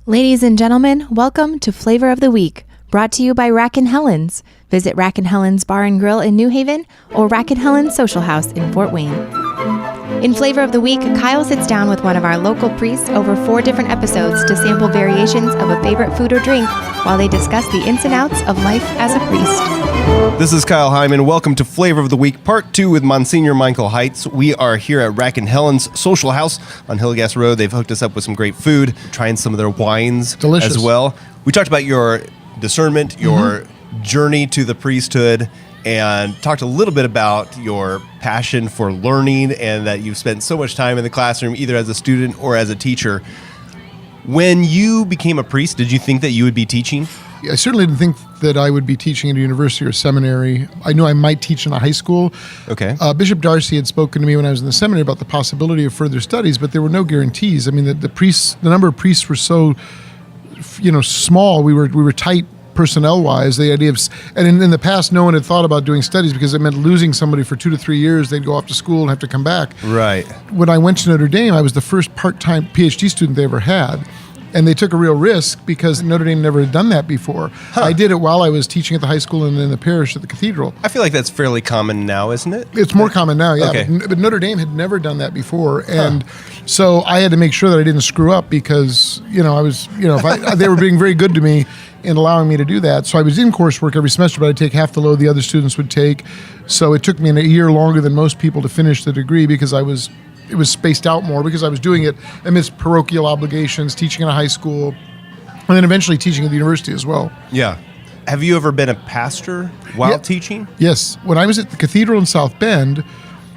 Ladies and gentlemen, welcome to Flavor of the Week, brought to you by Rack and Helens. Visit Rack and Helens Bar and Grill in New Haven or Rack and Helens Social House in Fort Wayne. In Flavor of the Week, Kyle sits down with one of our local priests over 4 different episodes to sample variations of a favorite food or drink while they discuss the ins and outs of life as a priest. This is Kyle Hyman. Welcome to Flavor of the Week, Part 2 with Monsignor Michael Heintz. We are here at Rack and Helens Social House on Hillegas Road. They've hooked us up with some great food, trying some of their wines Delicious. as well. We talked about your discernment, your journey to the priesthood, and talked a little bit about your passion for learning and that you've spent so much time in the classroom, either as a student or as a teacher. When you became a priest, did you think that you would be teaching? I certainly didn't think that I would be teaching at a university or seminary. I knew I might teach in a high school. Okay. Bishop Darcy had spoken to me when I was in the seminary about the possibility of further studies, but there were no guarantees. I mean, the number of priests were so, small. We were tight personnel-wise. The idea of, and in the past, no one had thought about doing studies because it meant losing somebody for 2 to 3 years. They'd go off to school and have to come back. Right. When I went to Notre Dame, I was the first part-time PhD student they ever had. And they took a real risk because Notre Dame never had done that before. I did it while I was teaching at the high school and in the parish at the cathedral. I feel like that's fairly common now, isn't it? It's more common now, yeah. Okay. But Notre Dame had never done that before. And so I had to make sure that I didn't screw up because, I was, they were being very good to me in allowing me to do that. So I was in coursework every semester, but I'd take half the load the other students would take. So it took me a year longer than most people to finish the degree because it was spaced out more because I was doing it amidst parochial obligations, teaching in a high school, and then eventually teaching at the university as well. Yeah. Have you ever been a pastor while teaching? Yes. When I was at the cathedral in South Bend,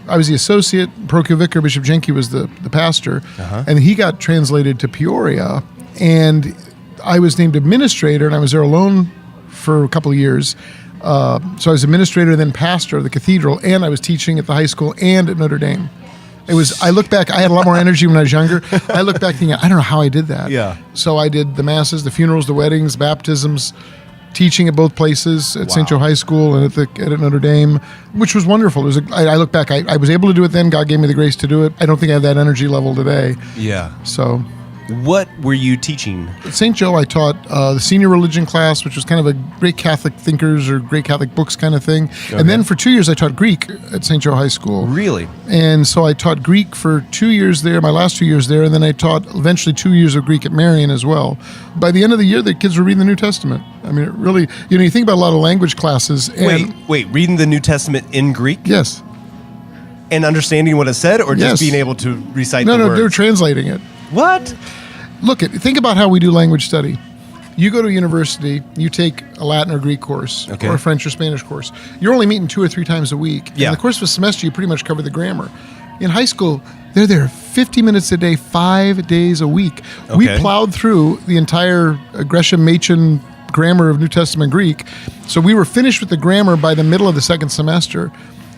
I was the associate parochial vicar. Bishop Jenke was the pastor, and he got translated to Peoria, and I was named administrator, and I was there alone for a couple of years. So I was administrator, then pastor of the cathedral, and I was teaching at the high school and at Notre Dame. I look back, I had a lot more energy when I was younger. I look back thinking, I don't know how I did that. Yeah. So I did the masses, the funerals, the weddings, baptisms, teaching at both places, at St. Joe High School and at Notre Dame, which was wonderful. I look back, I was able to do it then. God gave me the grace to do it. I don't think I have that energy level today. Yeah. So what were you teaching? at St. Joe, I taught the senior religion class, which was kind of a great Catholic thinkers or great Catholic books kind of thing. Okay. And then for 2 years, I taught Greek at St. Joe High School. Really? And so I taught Greek for 2 years there, my last 2 years there, and then I taught eventually 2 years of Greek at Marian as well. By the end of the year, the kids were reading the New Testament. I mean, it really, you think about a lot of language classes. And Wait, reading the New Testament in Greek? Yes. And understanding what it said, or just Yes. being able to recite the No, words? they were translating it. What? Look, think about how we do language study. You go to a university, you take a Latin or Greek course, Okay. or a French or Spanish course. You're only meeting 2 or 3 times a week. Yeah. In the course of a semester, you pretty much cover the grammar. In high school, they're there 50 minutes a day, 5 days a week. We Okay. plowed through the entire Gresham-Machen grammar of New Testament Greek. So we were finished with the grammar by the middle of the second semester.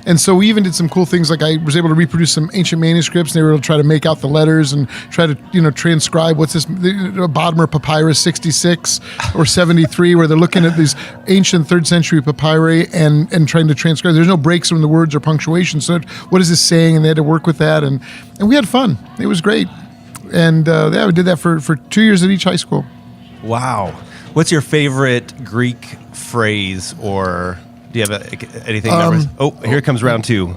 And so we even did some cool things, like I was able to reproduce some ancient manuscripts, and they were able to try to make out the letters and try to, transcribe what's this, Bodmer Papyrus 66 or 73, where they're looking at these ancient 3rd century papyri and trying to transcribe. There's no breaks in the words or punctuation. So what is this saying? And they had to work with that. And we had fun. It was great. And we did that for 2 years at each high school. Wow. What's your favorite Greek phrase, or do you have anything? Here comes round 2.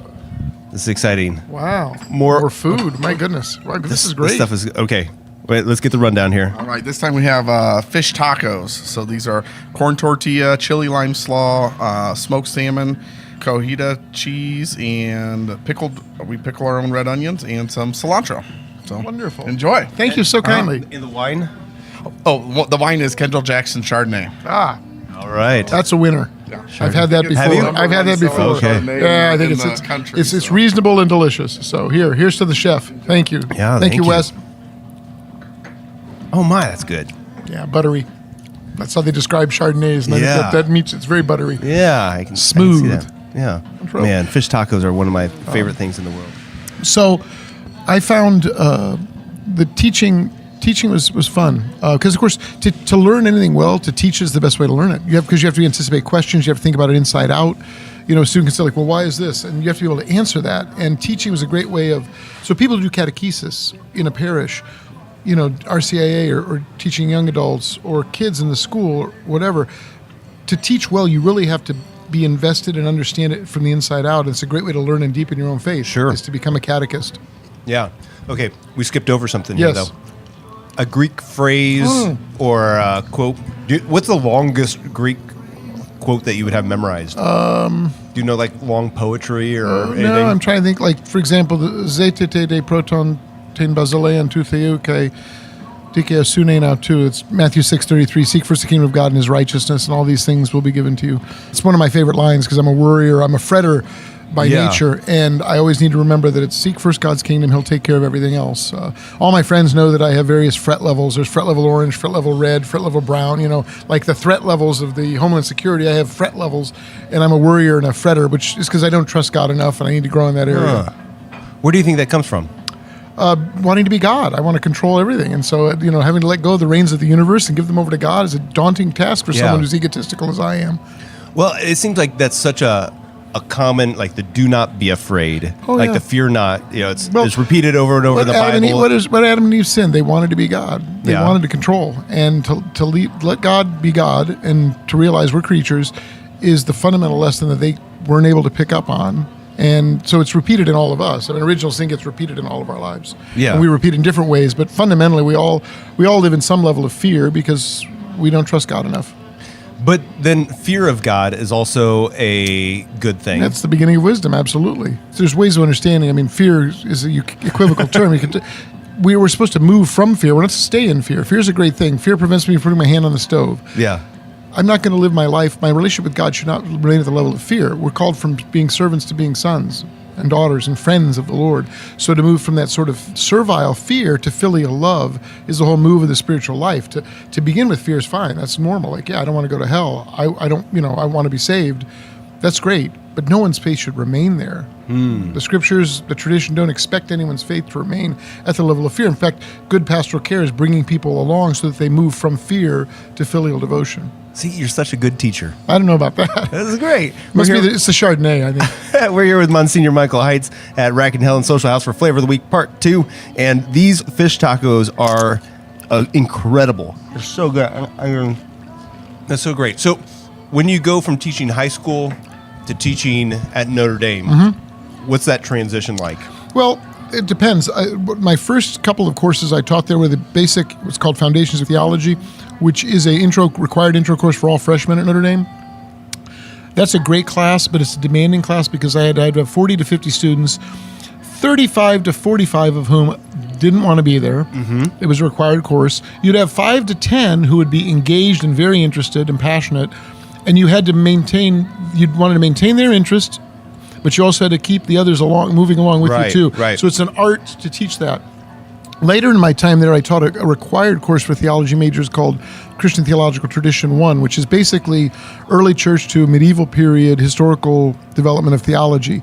This is exciting. Wow. More food. My goodness. Wow, this is great. This stuff is okay. Wait, let's get the rundown here. All right, this time we have fish tacos. So these are corn tortilla, chili lime slaw, smoked salmon, cojita cheese, and we pickle our own red onions and some cilantro. So Wonderful. Enjoy. Thank you so kindly. In the wine? Oh, the wine is Kendall Jackson Chardonnay. All right. That's a winner. Yeah. I've had that before. Have you? I've had that before. Okay. Yeah, I think it's reasonable and delicious. So here's to the chef. Thank you. Yeah, thank you, Wes. Oh my, that's good. Yeah, buttery. That's how they describe Chardonnays, and I think that meats. It's very buttery. Yeah, I can Smooth. I can see that. Yeah, man, fish tacos are one of my favorite things in the world. So, I found the teaching was fun because, of course, to learn anything well, to teach is the best way to learn it. Because you have to anticipate questions, you have to think about it inside out. A student can say, like, well, why is this? And you have to be able to answer that. And teaching was a great way of, so people do catechesis in a parish. RCIA or teaching young adults or kids in the school or whatever, to teach well, you really have to be invested and understand it from the inside out. It's a great way to learn and deepen your own faith. Sure. Is to become a catechist. Yeah. Okay. We skipped over something Yes. here, though. A Greek phrase or a quote. What's the longest Greek quote that you would have memorized? Do you know, like, long poetry or anything? No, I'm trying to think, like, for example, the Zetete de proton ten basilean tu theuke dike asune now too. It's Matthew 6:33. Seek first the kingdom of God and his righteousness, and all these things will be given to you. It's one of my favorite lines because I'm a worrier. I'm a fretter by nature, and I always need to remember that it's seek first God's kingdom. He'll take care of everything else. All my friends know that I have various fret levels. There's fret level orange, fret level red, fret level brown. Like the threat levels of the Homeland Security, I have fret levels, and I'm a worrier and a fretter, which is because I don't trust God enough, and I need to grow in that area. Where do you think that comes from? Wanting to be God. I want to control everything. And so, having to let go of the reins of the universe and give them over to God is a daunting task for someone who's egotistical as I am. Well, it seems like that's such a common, like, the do not be afraid, the fear not, it's repeated over and over in the Bible. What Adam and Eve sinned? They wanted to be God. They wanted to control. And to let God be God and to realize we're creatures is the fundamental lesson that they weren't able to pick up on. And so it's repeated in all of us. Original sin gets repeated in all of our lives. Yeah. And we repeat in different ways, but fundamentally we all live in some level of fear because we don't trust God enough. But then fear of God is also a good thing. That's the beginning of wisdom, absolutely. There's ways of understanding. I mean, fear is an equivocal term. We were supposed to move from fear. We're not to stay in fear. Fear is a great thing. Fear prevents me from putting my hand on the stove. Yeah. I'm not going to live my life. My relationship with God should not remain at the level of fear. We're called from being servants to being sons and daughters and friends of the Lord. So to move from that sort of servile fear to filial love is the whole move of the spiritual life. To begin with fear is fine. That's normal. Like, I don't want to go to hell. I want to be saved. That's great. But no one's faith should remain there. The scriptures, the tradition don't expect anyone's faith to remain at the level of fear. In fact, good pastoral care is bringing people along so that they move from fear to filial devotion. See, you're such a good teacher. I don't know about that. This is great. It's the Chardonnay, I think. We're here with Monsignor Michael Heintz at Rack and Helens Social House for Flavor of the Week Part 2. And these fish tacos are incredible. They're so good. That's so great. So when you go from teaching high school to teaching at Notre Dame, what's that transition like? Well, it depends. My first couple of courses I taught there were the basic, what's called Foundations of Theology, which is a required intro course for all freshmen at Notre Dame. That's a great class, but it's a demanding class because I had to have 40 to 50 students, 35 to 45 of whom didn't want to be there. It was a required course. You'd have 5 to 10 who would be engaged and very interested and passionate, and you'd wanted to maintain their interest, but you also had to keep the others moving along with you too. Right. So it's an art to teach that. Later in my time there, I taught a required course for theology majors called Christian Theological Tradition 1, which is basically early church to medieval period historical development of theology.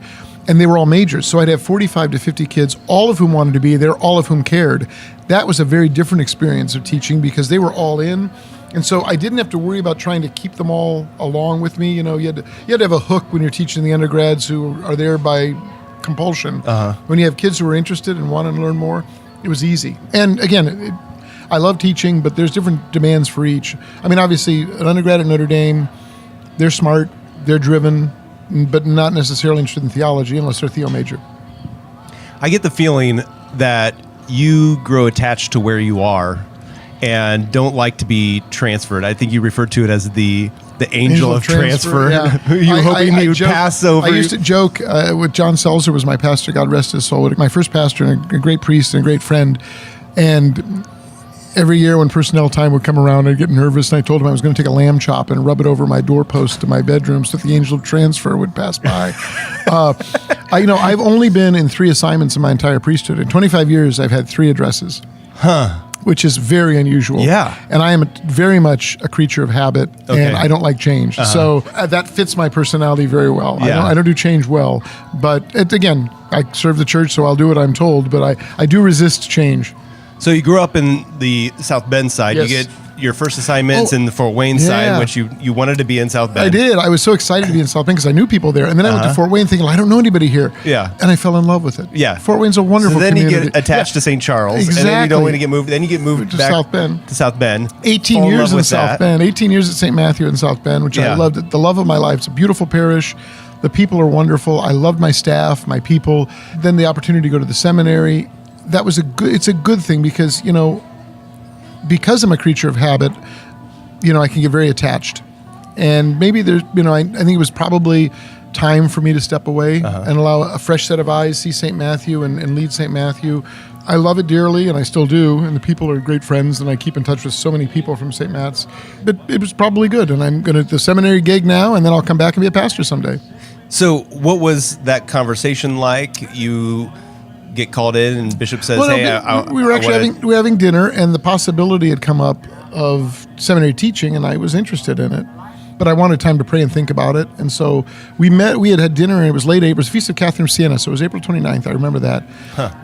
And they were all majors. So I'd have 45 to 50 kids, all of whom wanted to be there, all of whom cared. That was a very different experience of teaching because they were all in. And so I didn't have to worry about trying to keep them all along with me. You had to have a hook when you're teaching the undergrads who are there by compulsion. When you have kids who are interested and want to learn more, it was easy. And again, I love teaching, but there's different demands for each. I mean, obviously, an undergrad at Notre Dame, they're smart, they're driven, but not necessarily interested in theology unless they're theo major. I get the feeling that you grow attached to where you are and don't like to be transferred. I think you referred to it as the angel of transfer. Yeah. You hoping he would pass over. I used to joke with John Seltzer was my pastor, God rest his soul, my first pastor and a great priest and a great friend. And every year when personnel time would come around, I'd get nervous, and I told him I was going to take a lamb chop and rub it over my doorpost to my bedroom so that the angel of transfer would pass by. I've only been in 3 assignments in my entire priesthood. In 25 years, I've had 3 addresses. Which is very unusual. Yeah. And I am very much a creature of habit, and I don't like change. So that fits my personality very well. Yeah. I don't do change well. But again, I serve the church, so I'll do what I'm told, but I do resist change. So you grew up in the South Bend side. Yes. You get your first assignments in the Fort Wayne Yeah. side, which you wanted to be in South Bend. I did. I was so excited to be in South Bend because I knew people there. And then I went to Fort Wayne thinking, I don't know anybody here. Yeah. And I fell in love with it. Yeah. Fort Wayne's a wonderful So then community. you get attached to St. Charles. Exactly. And then you get moved. Then you get moved To back South Bend. to South Bend. 18 Fall in years love in with South that. Bend. 18 years at St. Matthew in South Bend, which Yeah. I loved. The love of my life. It's a beautiful parish. The people are wonderful. I loved my staff, my people. Then the opportunity to go to the seminary. That was it's a good thing because, because I'm a creature of habit, I can get very attached. And maybe there's, I think it was probably time for me to step away and allow a fresh set of eyes, see St. Matthew and lead St. Matthew. I love it dearly, and I still do, and the people are great friends, and I keep in touch with so many people from St. Matt's. But it was probably good, and I'm going to the seminary gig now, and then I'll come back and be a pastor someday. So what was that conversation like? You get called in, and Bishop says, Well, "Hey, we were actually having dinner, and the possibility had come up of seminary teaching, and I was interested in it. But I wanted time to pray and think about it. And so we met, we had dinner, and it was late April. It was the Feast of Catherine of Siena, so it was April 29th. I remember that.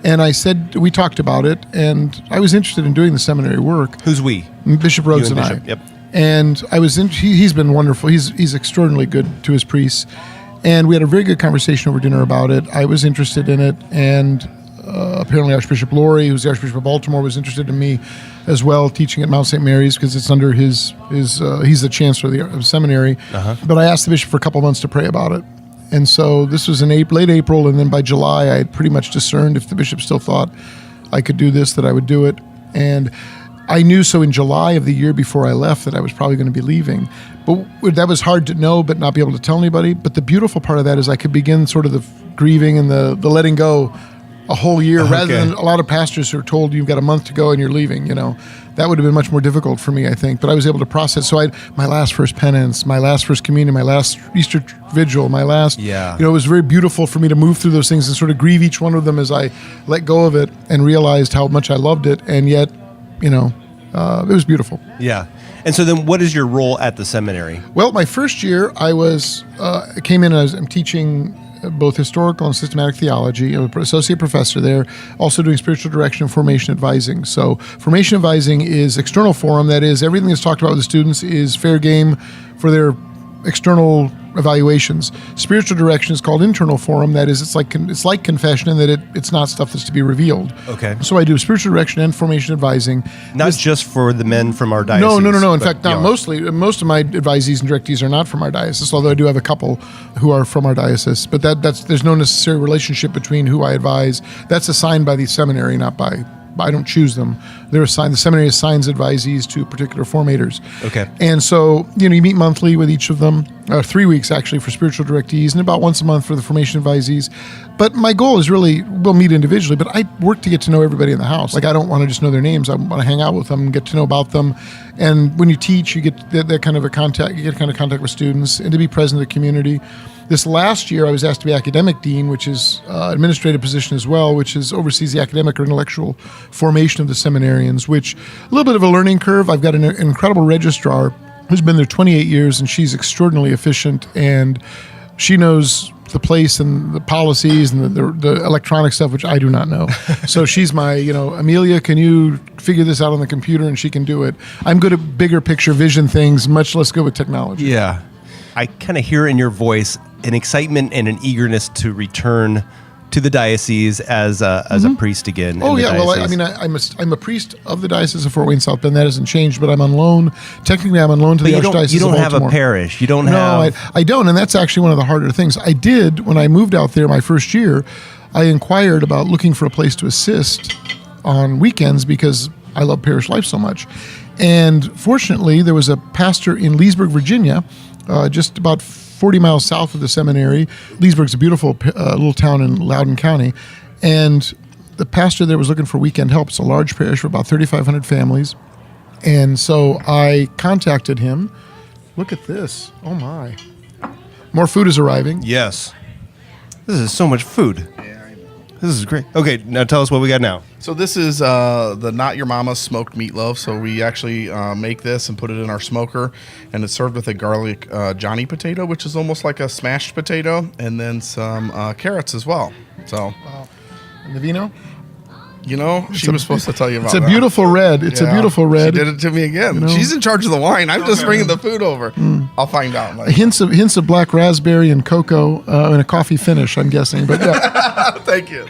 And I said, we talked about it, and I was interested in doing the seminary work. Who's we? Bishop Rhodes You and Bishop. I. Yep. And I was he's been wonderful. He's extraordinarily good to his priests. And we had a very good conversation over dinner about it. I was interested in it, and apparently Archbishop Laurie, who's the Archbishop of Baltimore, was interested in me as well, teaching at Mount St. Mary's because it's under his he's the chancellor of the seminary. But I asked the bishop for a couple months to pray about it. And so this was in late April, and then by July I had pretty much discerned if the bishop still thought I could do this, that I would do it. And I knew so in July of the year before I left that I was probably going to be leaving. But that was hard to know but not be able to tell anybody. But the beautiful part of that is I could begin sort of the grieving and the letting go a whole year rather than a lot of pastors who are told you've got a month to go and you're leaving, That would have been much more difficult for me, I think. But I was able to process. So I had my last first penance, my last first communion, my last Easter vigil, my last, it was very beautiful for me to move through those things and sort of grieve each one of them as I let go of it and realized how much I loved it. And yet, it was beautiful. Yeah. And so then what is your role at the seminary? Well, my first year I came in as I'm teaching both historical and systematic theology. I'm an associate professor there, also doing spiritual direction and formation advising. So formation advising is external forum. That is, everything that's talked about with the students is fair game for their external evaluations. Spiritual direction is called internal forum. That is, it's like confession in that it's not stuff that's to be revealed. Okay. So I do spiritual direction and formation advising. Not just for the men from our diocese. No. In fact, not mostly. Most of my advisees and directees are not from our diocese, although I do have a couple who are from our diocese. But there's no necessary relationship between who I advise. That's assigned by the seminary, not by. I don't choose them. They're assigned. The seminary assigns advisees to particular formators. Okay. And so, you meet monthly with each of them, 3 weeks actually for spiritual directees, and about once a month for the formation advisees. But my goal is really, we'll meet individually, but I work to get to know everybody in the house. Like, I don't want to just know their names. I want to hang out with them, get to know about them. And when you teach, you get that kind of a contact, you get kind of contact with students and to be present in the community. This last year, I was asked to be academic dean, which is an administrative position as well, which oversees the academic or intellectual formation of the seminarians, which a little bit of a learning curve. I've got an incredible registrar who's been there 28 years, and she's extraordinarily efficient, and she knows the place and the policies and the electronic stuff, which I do not know. So she's my, Amelia, can you figure this out on the computer? And she can do it. I'm good at bigger picture vision things, much less good with technology. Yeah. I kind of hear in your voice an excitement and an eagerness to return to the diocese as a priest again. Oh yeah, well, I'm a priest of the Diocese of Fort Wayne South Bend. That hasn't changed, but I'm on loan. Technically, I'm on loan to the Archdiocese of Baltimore. You don't have a parish. You don't have. No, I don't, and that's actually one of the harder things. I did when I moved out there my first year. I inquired about looking for a place to assist on weekends because I love parish life so much. And fortunately, there was a pastor in Leesburg, Virginia, just about 40 miles south of the seminary. Leesburg's a beautiful little town in Loudoun County. And the pastor there was looking for weekend help. It's a large parish for about 3,500 families. And so I contacted him. Look at this. Oh, my. More food is arriving. Yes. This is so much food. This is great. Okay, now tell us what we got now. So this is the Not Your Mama's smoked meatloaf. So we actually make this and put it in our smoker, and it's served with a garlic Johnny potato, which is almost like a smashed potato, and then some carrots as well. So, wow. And the vino? She was supposed to tell you about It's a that. beautiful red. It's a Yeah. beautiful red. She did it to me again. She's in charge of the wine. I'm just bringing the food over. I'll find out. Hints of black raspberry and cocoa and a coffee finish, I'm guessing. But yeah. Thank you.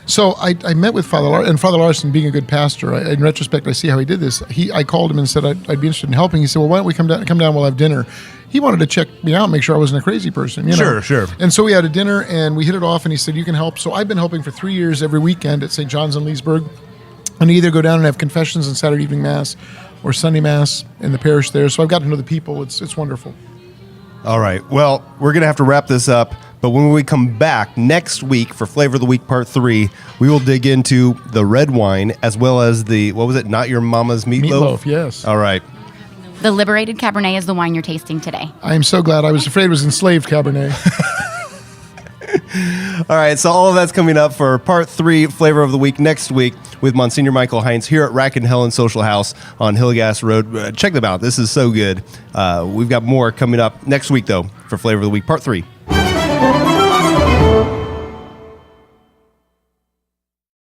So I met with Father Larson, and Father Larson, being a good pastor, in retrospect, I see how he did this. I called him and said I'd be interested in helping. He said, well, why don't we come down, we'll have dinner. He wanted to check me out, make sure I wasn't a crazy person. Sure. And so we had a dinner, and we hit it off, and he said, you can help. So I've been helping for 3 years every weekend at St. John's in Leesburg. And I either go down and have confessions and Saturday evening Mass or Sunday Mass in the parish there. So I've got to know the people. It's wonderful. All right. Well, we're going to have to wrap this up. But when we come back next week for Flavor of the Week Part 3, we will dig into the red wine as well as the, what was it, Not Your Mama's Meatloaf? Meatloaf, yes. All right. The Liberated Cabernet is the wine you're tasting today. I am so glad. I was afraid it was enslaved Cabernet. All right, so all of that's coming up for Part 3, Flavor of the Week, next week with Monsignor Michael Heintz here at Rack and Helens Social House on Hillegas Road. Check them out. This is so good. We've got more coming up next week, though, for Flavor of the Week, Part 3.